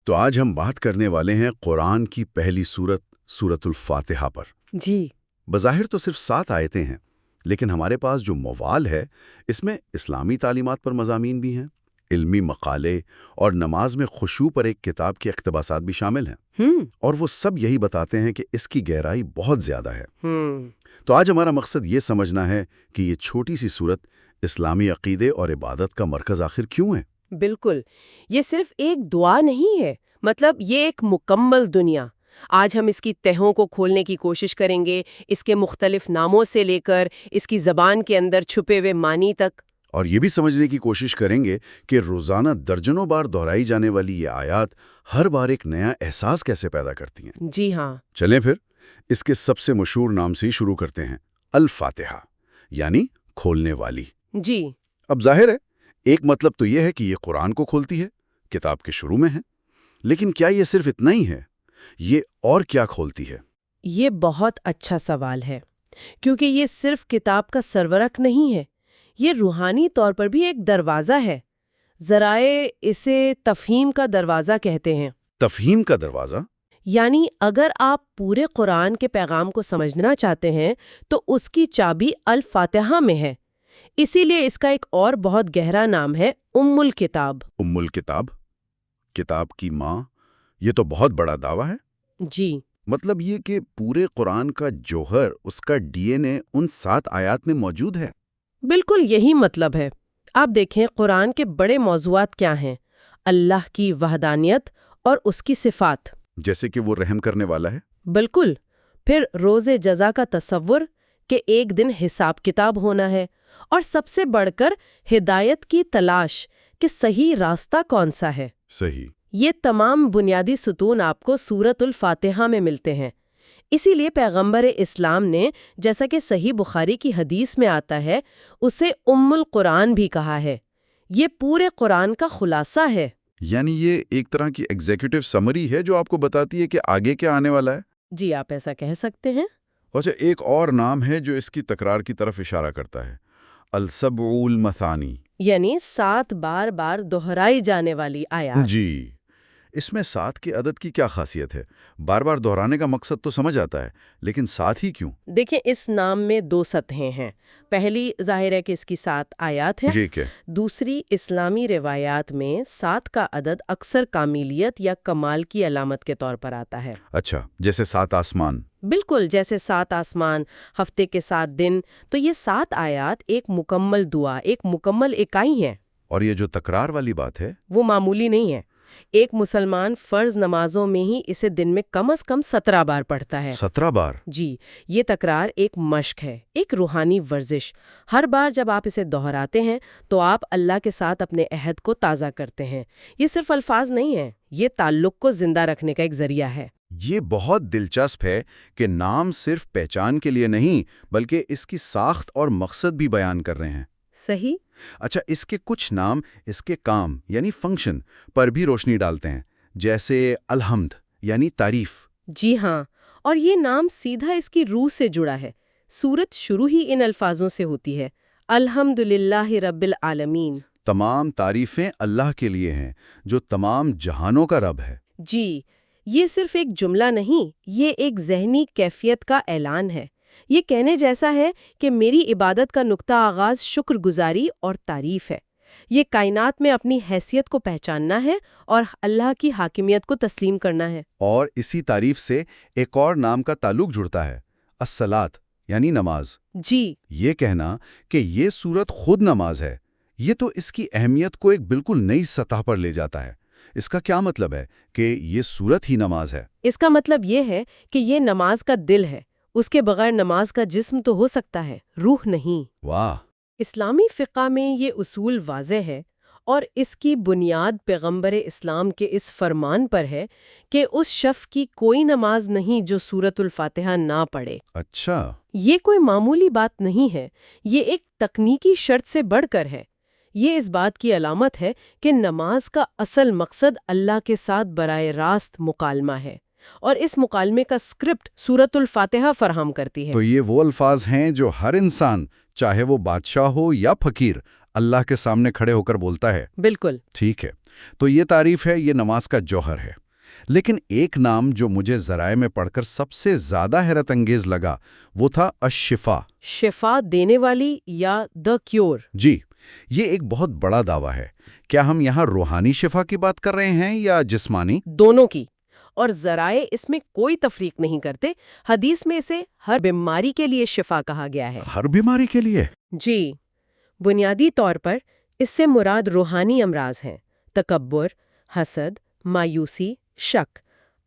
تو آج ہم بات کرنے والے ہیں قرآن کی پہلی سورت سورۃ الفاتحہ پر۔ جی بظاہر تو صرف 7 آیتیں ہیں، لیکن ہمارے پاس جو موال ہے اس میں اسلامی تعلیمات پر مضامین بھی ہیں، علمی مقالے اور نماز میں خشوع پر ایک کتاب کے اقتباسات بھی شامل ہیں، اور وہ سب یہی بتاتے ہیں کہ اس کی گہرائی بہت زیادہ ہے۔ تو آج ہمارا مقصد یہ سمجھنا ہے کہ یہ چھوٹی سی سورت اسلامی عقیدے اور عبادت کا مرکز آخر کیوں ہے؟ بالکل، یہ صرف ایک دعا نہیں ہے، مطلب یہ ایک مکمل دنیا۔ آج ہم اس کی تہوں کو کھولنے کی کوشش کریں گے، اس کے مختلف ناموں سے لے کر اس کی زبان کے اندر چھپے ہوئے معنی تک۔ اور یہ بھی سمجھنے کی کوشش کریں گے کہ روزانہ درجنوں بار دہرائی جانے والی یہ آیات ہر بار ایک نیا احساس کیسے پیدا کرتی ہیں۔ جی ہاں، چلیں پھر اس کے سب سے مشہور نام سے ہی شروع کرتے ہیں، الفاتحہ، یعنی کھولنے والی۔ جی اب ظاہر ہے ایک مطلب تو یہ ہے کہ یہ قرآن کو کھولتی ہے، کتاب کے شروع میں ہے، لیکن کیا یہ صرف اتنا ہی ہے؟ یہ اور کیا کھولتی ہے؟ یہ بہت اچھا سوال ہے، کیونکہ یہ صرف کتاب کا سرورق نہیں ہے، یہ روحانی طور پر بھی ایک دروازہ ہے۔ ذرائع اسے تفہیم کا دروازہ کہتے ہیں۔ تفہیم کا دروازہ؟ یعنی اگر آپ پورے قرآن کے پیغام کو سمجھنا چاہتے ہیں تو اس کی چابی الفاتحہ میں ہے۔ اسی لیے اس کا ایک اور بہت گہرا نام ہے ام الکتاب۔ ام الکتاب، کتاب کی ماں، یہ تو بہت بڑا دعویٰ ہے۔ جی مطلب یہ کہ پورے قرآن کا جوہر، اس کا ڈی این اے ان 7 آیات میں موجود ہے۔ بالکل یہی مطلب ہے۔ آپ دیکھیں قرآن کے بڑے موضوعات کیا ہیں؟ اللہ کی وحدانیت اور اس کی صفات، جیسے کہ وہ رحم کرنے والا ہے۔ بالکل۔ پھر روز جزا کا تصور کہ ایک دن حساب کتاب ہونا ہے، اور سب سے بڑھ کر ہدایت کی تلاش کہ صحیح راستہ کون سا ہے۔ صحیح۔ یہ تمام بنیادی ستون آپ کو سورۃ الفاتحہ میں ملتے ہیں۔ اسی لیے پیغمبر اسلام نے، جیسا کہ صحیح بخاری کی حدیث میں آتا ہے، اسے ام القرآن بھی کہا ہے۔ یہ پورے قرآن کا خلاصہ ہے۔ یعنی یہ ایک طرح کی ایگزیکٹو سمری ہے جو آپ کو بتاتی ہے کہ آگے کیا آنے والا ہے۔ جی آپ ایسا کہہ سکتے ہیں۔ اچھا، ایک اور نام ہے جو اس کی تکرار کی طرف اشارہ کرتا ہے، السبع المثانی، یعنی 7 بار بار دہرائی جانے والی آیات۔ جی، اس میں 7 کے عدد کی کیا خاصیت ہے؟ بار بار دہرانے کا مقصد تو سمجھ آتا ہے، لیکن 7 ہی کیوں؟ دیکھیں اس نام میں 2 سطحیں ہیں۔ پہلی ظاہر ہے کہ اس کی 7 آیات ہیں۔ ٹھیک ہے۔ دوسری، اسلامی روایات میں 7 کا عدد اکثر کاملیت یا کمال کی علامت کے طور پر آتا ہے۔ اچھا، جیسے 7 آسمان۔ بالکل، جیسے 7 آسمان، ہفتے کے 7 دن۔ تو یہ 7 آیات ایک مکمل دعا، ایک مکمل اکائی ہیں۔ اور یہ جو تکرار والی بات ہے، وہ معمولی نہیں ہے۔ ایک مسلمان فرض نمازوں میں ہی اسے دن میں کم از کم 17 بار پڑھتا ہے۔ 17 بار؟ جی، یہ تکرار ایک مشق ہے، ایک روحانی ورزش۔ ہر بار جب آپ اسے دہراتے ہیں تو آپ اللہ کے ساتھ اپنے عہد کو تازہ کرتے ہیں۔ یہ صرف الفاظ نہیں ہیں، یہ تعلق کو زندہ رکھنے کا ایک ذریعہ ہے۔ یہ بہت دلچسپ ہے کہ نام صرف پہچان کے لیے نہیں بلکہ اس کی ساخت اور مقصد بھی بیان کر رہے ہیں۔ صحیح۔ اچھا، اس کے کچھ نام اس کے کام یعنی فنکشن پر بھی روشنی ڈالتے ہیں، جیسے الحمد یعنی تعریف۔ جی ہاں، اور یہ نام سیدھا اس کی روح سے جڑا ہے۔ سورت شروع ہی ان الفاظوں سے ہوتی ہے، الحمد للہ رب العالمین۔ تمام تعریفیں اللہ کے لیے ہیں جو تمام جہانوں کا رب ہے۔ جی، یہ صرف ایک جملہ نہیں، یہ ایک ذہنی کیفیت کا اعلان ہے۔ یہ کہنے جیسا ہے کہ میری عبادت کا نقطہ آغاز شکر گزاری اور تعریف ہے۔ یہ کائنات میں اپنی حیثیت کو پہچاننا ہے اور اللہ کی حاکمیت کو تسلیم کرنا ہے۔ اور اسی تعریف سے ایک اور نام کا تعلق جڑتا ہے، الصلاۃ یعنی نماز۔ جی، یہ کہنا کہ یہ سورت خود نماز ہے، یہ تو اس کی اہمیت کو ایک بالکل نئی سطح پر لے جاتا ہے۔ اس کا کیا مطلب ہے کہ یہ سورت ہی نماز ہے؟ اس کا مطلب یہ ہے کہ یہ نماز کا دل ہے۔ اس کے بغیر نماز کا جسم تو ہو سکتا ہے، روح نہیں۔ واہ! اسلامی فقہ میں یہ اصول واضح ہے، اور اس کی بنیاد پیغمبر اسلام کے اس فرمان پر ہے کہ اس شخص کی کوئی نماز نہیں جو سورۃ الفاتحہ نہ پڑھے۔ اچھا، یہ کوئی معمولی بات نہیں ہے، یہ ایک تکنیکی شرط سے بڑھ کر ہے۔ یہ اس بات کی علامت ہے کہ نماز کا اصل مقصد اللہ کے ساتھ براہ راست مکالمہ ہے، اور اس مکالمے کا اسکرپٹ سورۃ الفاتحہ فراہم کرتی ہے۔ تو یہ وہ الفاظ ہیں جو ہر انسان، چاہے وہ بادشاہ ہو یا فقیر، اللہ کے سامنے کھڑے ہو کر بولتا ہے۔ بالکل۔ ٹھیک ہے، تو یہ تعریف ہے، یہ نماز کا جوہر ہے۔ لیکن ایک نام جو مجھے ذرائع میں پڑھ کر سب سے زیادہ حیرت انگیز لگا وہ تھا الشفا۔ شفا دینے والی یا دا کیور؟ جی، یہ ایک بہت بڑا دعویٰ ہے۔ کیا ہم یہاں روحانی شفا کی بات کر رہے ہیں یا جسمانی؟ دونوں کی، اور ذرائع اس میں کوئی تفریق نہیں کرتے۔ حدیث میں اسے ہر بیماری کے لیے شفا کہا گیا ہے۔ ہر بیماری کے لیے؟ جی، بنیادی طور پر اس سے مراد روحانی امراض ہیں: تکبر، حسد، مایوسی، شک۔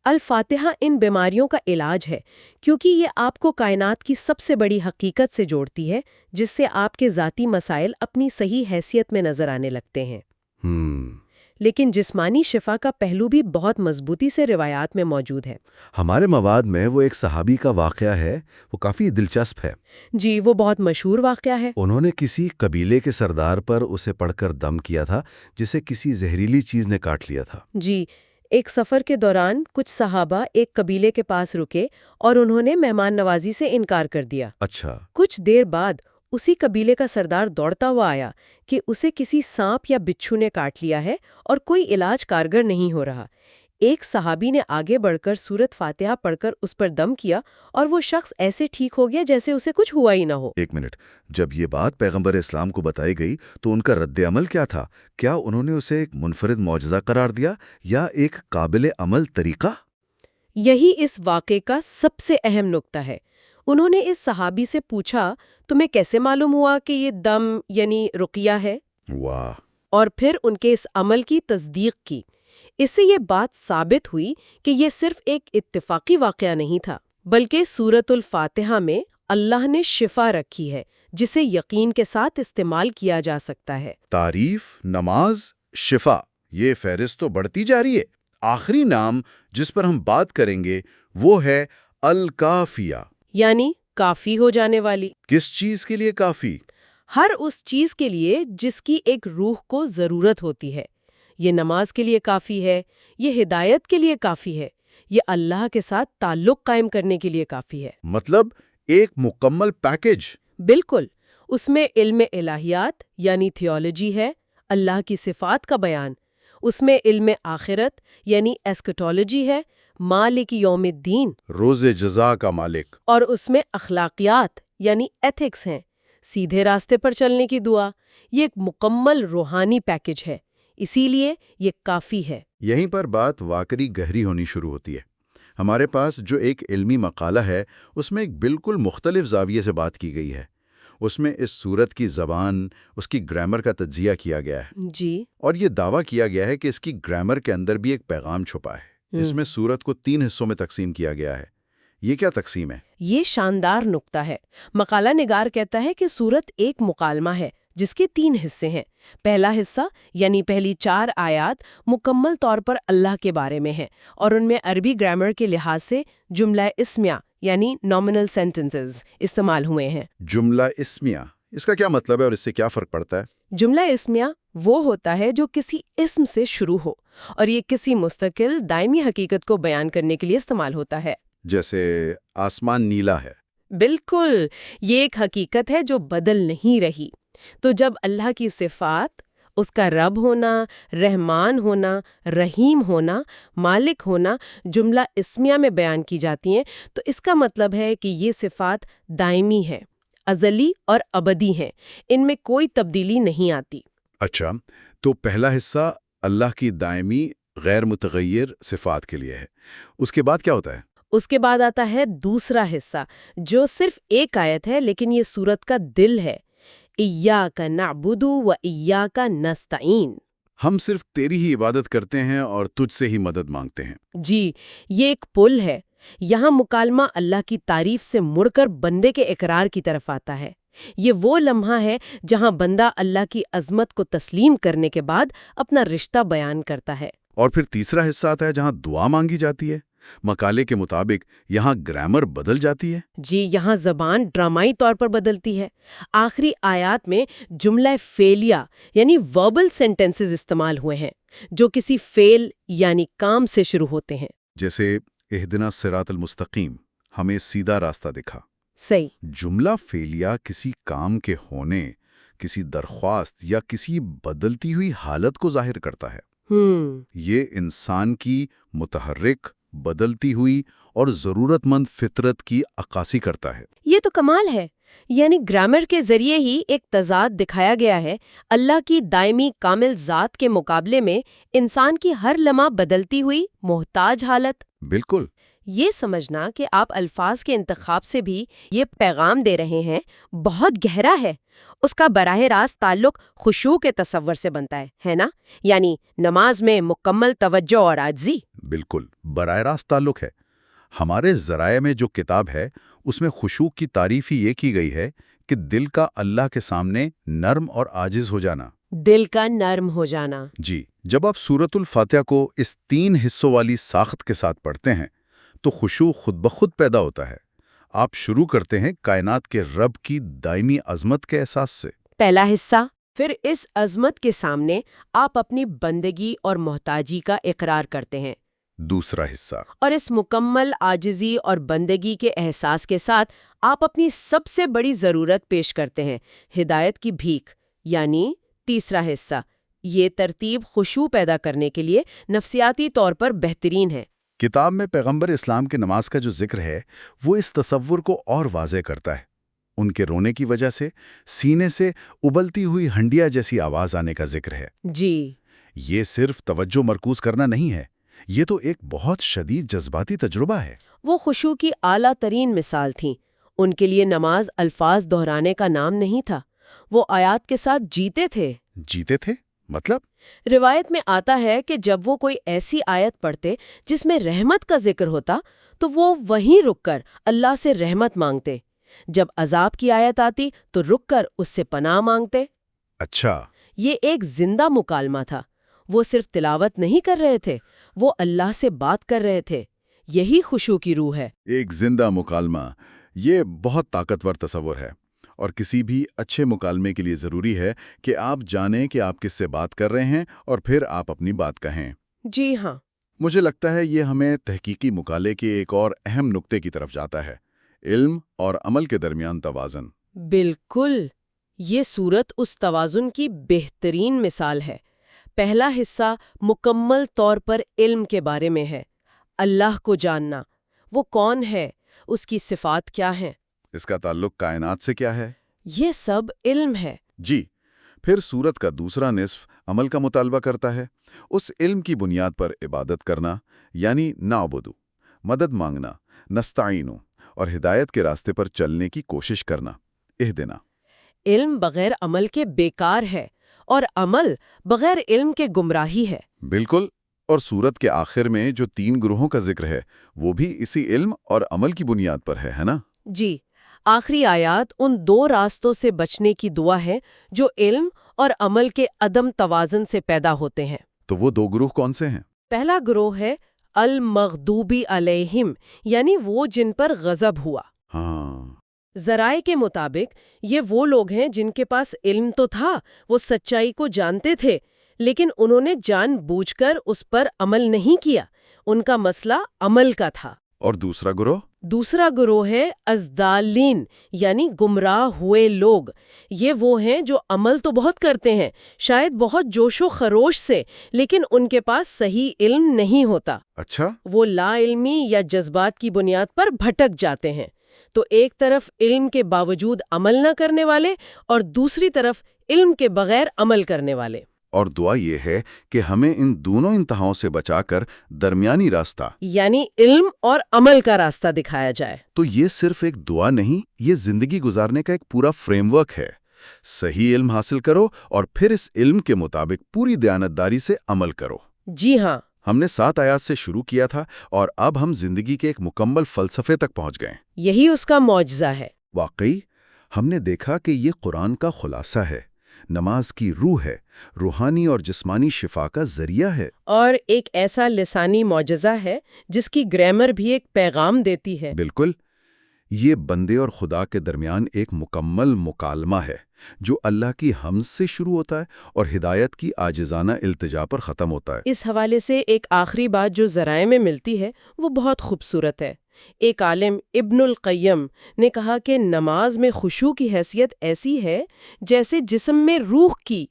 الفاتحہ ان بیماریوں کا علاج ہے، کیونکہ یہ آپ کو کائنات کی سب سے بڑی حقیقت سے جوڑتی ہے، جس سے آپ کے ذاتی مسائل اپنی صحیح حیثیت میں نظر آنے لگتے ہیں۔ لیکن جسمانی شفا کا پہلو بھی بہت مضبوطی سے روایات میں موجود ہے۔ ہمارے مواد میں وہ ایک صحابی کا واقعہ ہے، وہ کافی دلچسپ ہے۔ جی، وہ بہت مشہور واقعہ ہے۔ انہوں نے کسی قبیلے کے سردار پر اسے پڑھ کر دم کیا تھا جسے کسی زہریلی چیز نے کاٹ لیا تھا۔ جی، ایک سفر کے دوران کچھ صحابہ ایک قبیلے کے پاس رکے اور انہوں نے مہمان نوازی سے انکار کر دیا۔ اچھا۔ کچھ دیر بعد اسی قبیلے کا سردار دوڑتا ہوا آیا کہ اسے کسی سانپ یا بچھو نے کاٹ لیا ہے اور کوئی علاج کارگر نہیں ہو رہا۔ ایک صحابی نے آگے بڑھ کر سورت فاتحہ پڑھ کر اس پر دم کیا اور وہ شخص ایسے ٹھیک ہو گیا جیسے اسے کچھ ہوا ہی نہ ہو۔ ایک منٹ، جب یہ بات پیغمبر اسلام کو بتائی گئی تو ان کا رد عمل کیا تھا؟ کیا انہوں نے اسے ایک منفرد معجزہ قرار دیا یا ایک قابل عمل طریقہ؟ یہی اس واقعے کا سب سے اہم نقطہ ہے۔ انہوں نے اس صحابی سے پوچھا، تمہیں کیسے معلوم ہوا کہ یہ دم یعنی رقیہ ہے؟ واہ! اور پھر ان کے اس عمل کی تصدیق کی۔ اس سے یہ بات ثابت ہوئی کہ یہ صرف ایک اتفاقی واقعہ نہیں تھا، بلکہ سورۃ الفاتحہ میں اللہ نے شفا رکھی ہے جسے یقین کے ساتھ استعمال کیا جا سکتا ہے۔ تعریف، نماز، شفا، یہ فہرست تو بڑھتی جا رہی ہے۔ آخری نام جس پر ہم بات کریں گے وہ ہے الکافیہ، یعنی کافی ہو جانے والی۔ کس چیز کے لیے کافی؟ ہر اس چیز کے لیے جس کی ایک روح کو ضرورت ہوتی ہے۔ یہ نماز کے لیے کافی ہے، یہ ہدایت کے لیے کافی ہے، یہ اللہ کے ساتھ تعلق قائم کرنے کے لیے کافی ہے۔ مطلب ایک مکمل پیکج۔ بالکل، اس میں علم الہیات یعنی تھیولوجی ہے، اللہ کی صفات کا بیان، اس میں علم آخرت یعنی ایسکٹولوجی ہے، مالک یوم الدین، روز جزا کا مالک، اور اس میں اخلاقیات یعنی ایتھکس ہیں، سیدھے راستے پر چلنے کی دعا۔ یہ ایک مکمل روحانی پیکج ہے، اسی لیے یہ کافی ہے۔ یہیں پر بات واقعی گہری ہونی شروع ہوتی ہے۔ ہمارے پاس جو ایک علمی مقالہ ہے اس میں ایک بالکل مختلف زاویے سے بات کی گئی ہے۔ اس میں اس سورت کی زبان، اس کی گرامر کا تجزیہ کیا گیا ہے۔ جی، اور یہ دعویٰ کیا گیا ہے کہ اس کی گرامر کے اندر بھی ایک پیغام چھپا ہے۔ اس میں سورت کو 3 حصوں میں تقسیم کیا گیا ہے۔ یہ کیا تقسیم ہے؟ یہ شاندار نقطہ ہے۔ مقالہ نگار کہتا ہے کہ سورت ایک مکالمہ ہے جس کے 3 حصے ہیں۔ پہلا حصہ یعنی پہلی 4 آیات مکمل طور پر اللہ کے بارے میں ہیں اور ان میں عربی گرامر کے لحاظ سے جملہ اسمیہ یعنی نومنل سینٹنسز استعمال ہوئے ہیں۔ جملہ اسمیہ، اس کا کیا مطلب ہے اور اس سے کیا فرق پڑتا ہے؟ جملہ اسمیہ وہ ہوتا ہے جو کسی اسم سے شروع ہو اور یہ کسی مستقل دائمی حقیقت کو بیان کرنے کے لیے استعمال ہوتا ہے۔ جیسے آسمان نیلا ہے۔ بالکل، یہ ایک حقیقت ہے جو بدل نہیں رہی۔ تو جب اللہ کی صفات، اس کا رب ہونا، رحمان ہونا، رحیم ہونا، مالک ہونا جملہ اسمیہ میں بیان کی جاتی ہیں تو اس کا مطلب ہے کہ یہ صفات دائمی ہیں، ازلی اور ابدی ہیں، ان میں کوئی تبدیلی نہیں آتی۔ اچھا، تو پہلا حصہ اللہ کی دائمی غیر متغیر صفات کے لیے ہے۔ اس کے بعد کیا ہوتا ہے؟ اس کے بعد آتا ہے دوسرا حصہ جو صرف ایک آیت ہے لیکن یہ سورت کا دل ہے۔ ایاک نعبد و ایاک نستعین، ہم صرف تیری ہی عبادت کرتے ہیں اور تجھ سے ہی مدد مانگتے ہیں۔ جی، یہ ایک پل ہے۔ یہاں مکالمہ اللہ کی تعریف سے مڑ کر بندے کے اقرار کی طرف آتا ہے۔ یہ وہ لمحہ ہے جہاں بندہ اللہ کی عظمت کو تسلیم کرنے کے بعد اپنا رشتہ بیان کرتا ہے۔ اور پھر تیسرا حصہ آتا ہے جہاں دعا مانگی جاتی ہے۔ مقالے کے مطابق یہاں گرامر بدل جاتی ہے۔ جی، یہاں زبان ڈرامائی طور پر بدلتی ہے۔ آخری آیات میں جملہ فعلیہ یعنی وربل سینٹنسز استعمال ہوئے ہیں جو کسی فعل یعنی کام سے شروع ہوتے ہیں۔ جیسے اہدنا الصراط المستقیم، ہمیں سیدھا راستہ دکھا۔ صحیح۔ جملہ فعلیہ کسی کام کے ہونے، کسی درخواست یا کسی بدلتی ہوئی حالت کو ظاہر کرتا ہے۔ یہ انسان کی متحرک، بدلتی ہوئی اور ضرورت مند فطرت کی عکاسی کرتا ہے۔ یہ تو کمال ہے، یعنی گرامر کے ذریعے ہی ایک تضاد دکھایا گیا ہے اللہ کی دائمی کامل ذات کے مقابلے میں انسان کی ہر لمحہ بدلتی ہوئی محتاج حالت۔ بالکل۔ یہ سمجھنا کہ آپ الفاظ کے انتخاب سے بھی یہ پیغام دے رہے ہیں بہت گہرا ہے۔ اس کا براہ راست تعلق خشوع کے تصور سے بنتا ہے نا؟ یعنی نماز میں مکمل توجہ اور عاجزی۔ بالکل، براہ راست تعلق ہے۔ ہمارے ذرائع میں جو کتاب ہے اس میں خشوع کی تعریف ہی یہ کی گئی ہے کہ دل کا اللہ کے سامنے نرم اور عاجز ہو جانا۔ دل کا نرم ہو جانا۔ جی، جب آپ سورۃ الفاتحہ کو اس 3 حصوں والی ساخت کے ساتھ پڑھتے ہیں تو خشوع خود بخود پیدا ہوتا ہے۔ آپ شروع کرتے ہیں کائنات کے رب کی دائمی عظمت کے احساس سے۔ پہلا حصہ، پھر اس عظمت کے سامنے آپ اپنی بندگی اور محتاجی کا اقرار کرتے ہیں۔ دوسرا حصہ، اور اس مکمل عاجزی اور بندگی کے احساس کے ساتھ آپ اپنی سب سے بڑی ضرورت پیش کرتے ہیں، ہدایت کی بھیک، یعنی تیسرا حصہ۔ یہ ترتیب خشوع پیدا کرنے کے لیے نفسیاتی طور پر بہترین ہے۔ کتاب میں پیغمبر اسلام کی نماز کا جو ذکر ہے وہ اس تصور کو اور واضح کرتا ہے۔ ان کے رونے کی وجہ سے سینے سے ابلتی ہوئی ہنڈیا جیسی آواز آنے کا ذکر ہے۔ جی، یہ صرف توجہ مرکوز کرنا نہیں ہے، یہ تو ایک بہت شدید جذباتی تجربہ ہے۔ وہ خشوع کی اعلیٰ ترین مثال تھیں۔ ان کے لیے نماز الفاظ دہرانے کا نام نہیں تھا، وہ آیات کے ساتھ جیتے تھے۔ جیتے تھے؟ مطلب؟ روایت میں آتا ہے کہ جب وہ کوئی ایسی آیت پڑھتے جس میں رحمت کا ذکر ہوتا تو وہ وہیں رک کر اللہ سے رحمت مانگتے، جب عذاب کی آیت آتی تو رک کر اس سے پناہ مانگتے۔ اچھا۔ یہ ایک زندہ مکالمہ تھا، وہ صرف تلاوت نہیں کر رہے تھے، وہ اللہ سے بات کر رہے تھے۔ یہی خشوع کی روح ہے۔ ایک زندہ مکالمہ، یہ بہت طاقتور تصور ہے، اور کسی بھی اچھے مکالمے کے لیے ضروری ہے کہ آپ جانیں کہ آپ کس سے بات کر رہے ہیں اور پھر آپ اپنی بات کہیں۔ جی ہاں۔ مجھے لگتا ہے یہ ہمیں تحقیقی مکالمے کے ایک اور اہم نقطے کی طرف جاتا ہے، علم اور عمل کے درمیان توازن۔ بالکل، یہ سورت اس توازن کی بہترین مثال ہے۔ پہلا حصہ مکمل طور پر علم کے بارے میں ہے، اللہ کو جاننا، وہ کون ہے، اس کی صفات کیا ہیں۔ اس کا تعلق کائنات سے کیا ہے؟ یہ سب علم ہے۔ جی، پھر سورت کا دوسرا نصف عمل کا مطالبہ کرتا ہے۔ اس علم کی بنیاد پر عبادت کرنا، یعنی نعبدو، مدد مانگنا، نستعینو، اور ہدایت کے راستے پر چلنے کی کوشش کرنا، اہدنا۔ علم بغیر عمل کے بیکار ہے، اور عمل بغیر علم کے گمراہی ہے۔ بالکل، اور سورت کے آخر میں جو 3 گروہوں کا ذکر ہے وہ بھی اسی علم اور عمل کی بنیاد پر ہے نا؟ جی، آخری آیات ان 2 راستوں سے بچنے کی دعا ہے جو علم اور عمل کے عدم توازن سے پیدا ہوتے ہیں۔ تو وہ 2 گروہ کون سے ہیں؟ پہلا گروہ ہے المغضوبی علیہم، یعنی وہ جن پر غضب ہوا۔ ہاں، ذرائع کے مطابق یہ وہ لوگ ہیں جن کے پاس علم تو تھا، وہ سچائی کو جانتے تھے، لیکن انہوں نے جان بوجھ کر اس پر عمل نہیں کیا۔ ان کا مسئلہ عمل کا تھا۔ اور دوسرا گروہ؟ دوسرا گروہ ہے ازدالین، یعنی گمراہ ہوئے لوگ۔ یہ وہ ہیں جو عمل تو بہت کرتے ہیں، شاید بہت جوش و خروش سے، لیکن ان کے پاس صحیح علم نہیں ہوتا۔ اچھا۔ وہ لا علمی یا جذبات کی بنیاد پر بھٹک جاتے ہیں۔ تو ایک طرف علم کے باوجود عمل نہ کرنے والے، اور دوسری طرف علم کے بغیر عمل کرنے والے۔ اور دعا یہ ہے کہ ہمیں ان دونوں انتہاؤں سے بچا کر درمیانی راستہ، یعنی علم اور عمل کا راستہ دکھایا جائے۔ تو یہ صرف ایک دعا نہیں، یہ زندگی گزارنے کا ایک پورا فریم ورک ہے۔ صحیح علم حاصل کرو اور پھر اس علم کے مطابق پوری دیانتداری سے عمل کرو۔ جی ہاں۔ ہم نے 7 آیات سے شروع کیا تھا اور اب ہم زندگی کے ایک مکمل فلسفے تک پہنچ گئے۔ یہی اس کا معجزہ ہے۔ واقعی ہم نے دیکھا کہ یہ قرآن کا خلاصہ ہے، نماز کی روح ہے، روحانی اور جسمانی شفا کا ذریعہ ہے، اور ایک ایسا لسانی معجزہ ہے جس کی گرامر بھی ایک پیغام دیتی ہے۔ بالکل، یہ بندے اور خدا کے درمیان ایک مکمل مکالمہ ہے جو اللہ کی حمد سے شروع ہوتا ہے اور ہدایت کی عاجزانہ التجا پر ختم ہوتا ہے۔ اس حوالے سے ایک آخری بات جو ذرائع میں ملتی ہے وہ بہت خوبصورت ہے۔ ایک عالم ابن القیم نے کہا کہ نماز میں خشوع کی حیثیت ایسی ہے جیسے جسم میں روح کی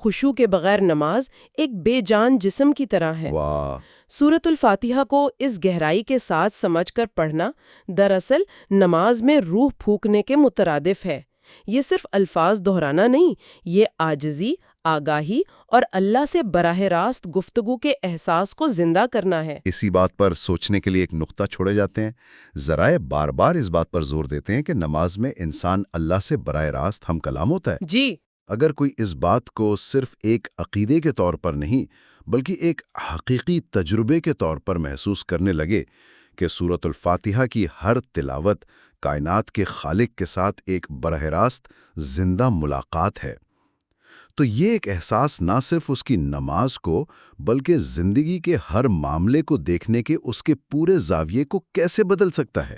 خشوع کے بغیر نماز ایک بے جان جسم کی طرح ہے۔ واہ! سورۃ الفاتحہ کو اس گہرائی کے ساتھ سمجھ کر پڑھنا دراصل نماز میں روح پھونکنے کے مترادف ہے۔ یہ صرف الفاظ دہرانا نہیں، یہ عاجزی، آگاہی اور اللہ سے براہ راست گفتگو کے احساس کو زندہ کرنا ہے۔ اسی بات پر سوچنے کے لیے ایک نقطہ چھوڑے جاتے ہیں۔ ذرائع بار بار اس بات پر زور دیتے ہیں کہ نماز میں انسان اللہ سے براہ راست ہم کلام ہوتا ہے۔ جی، اگر کوئی اس بات کو صرف ایک عقیدے کے طور پر نہیں بلکہ ایک حقیقی تجربے کے طور پر محسوس کرنے لگے کہ سورۃ الفاتحہ کی ہر تلاوت کائنات کے خالق کے ساتھ ایک براہ راست زندہ ملاقات ہے، تو یہ ایک احساس نہ صرف اس کی نماز کو بلکہ زندگی کے ہر معاملے کو دیکھنے کے اس کے پورے زاویے کو کیسے بدل سکتا ہے۔